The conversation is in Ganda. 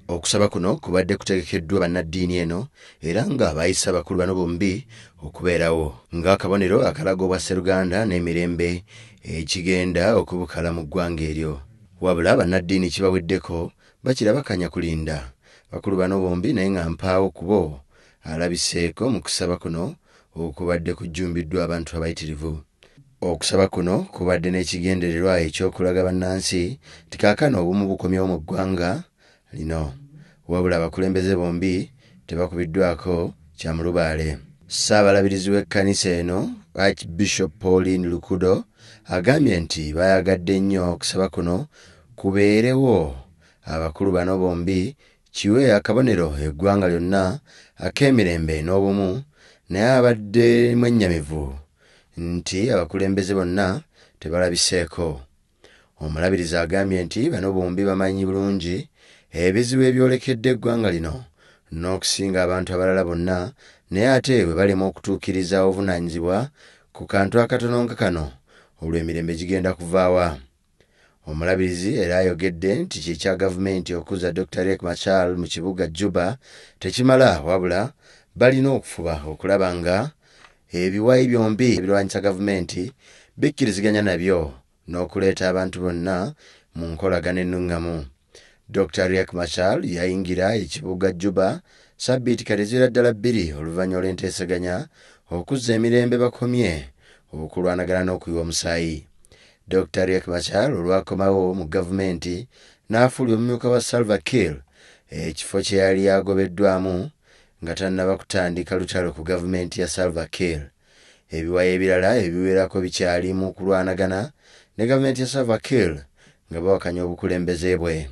Okusaba kuno kubadde kutegekeddwa bannaddiini eno era nga bayisa abakulu bano bombi okubeerawo ng'akabonero akalaga obwa Sseruganda n'emirembe ekigenda okubukala mu ggwanga eryo. Wabula bannaddiini kibaweddeko bakirabakanya kulinda bakulu bano bombi naye nga mpaawo ku bo alabiseeko mu kusaba kuno okubadde kujjumbiddwa abantu abayitirivu. Okusaba kuno kubadde n'ekigendererwa eky'okulaga bannansi nti kaakano obumu bukomyewo mu ggwanga lino. Wabula abakulembeze bombi tebakubiddwako kya mulubaale. Ssaabalabirizi w'ekkanisa eno Archbishop Pauline Lukudo agambye nti bayagadde nnyo okusaba kuno kubeerewo abakulu bano bombi kiwe akabonero eggwanga lyonna ak'emirembe n'obumu, naye abadde mwennyamivu nti abakulembeze bonna tebalabiseeko. Omulabirizi agambye nti bano bombi bamanyi bulungi ebizibu ebyolekedde eggwanga lino n'okusinga abantu abalala bonna, naye ate bwe balema okutuukiriza obuvunaanyizibwa ku kantu akatono nga kano olw'emirembe gigenda kuvaawa. Omulabirizi era ayogedde nti kikya gavumenti okuzza Dr Riek Machar mu kibuga Juba tekimala, wabula balina okufuba okulaba nga ebiwayi byombi ebirwanyisa gavumenti bikkiriziganya nabyo n'okuleeta abantu bonna mu nkolagana ennungamu. Dr Riek Machar yayingira ekibuga Juba sabiti kateziira ddala biri oluvanyuma olw'enteesaganya okuzza emirembe bakomye okulwanagana n'okuyiwa omusaayi. Dr Riek Machar olwakomawo mu gavumenti n'afuulwa omumyuka wa Salva Kiir, ekifo kye yali agobeddwamu nga tannaba kutandika lutalo ku gavumenti ya Salva Kiir. Ebiwayi ebirala ebiwerako bikyali mu kulwanagana ne gavumenti ya Salva Kiir nga bawakanya obukulembeze bwe.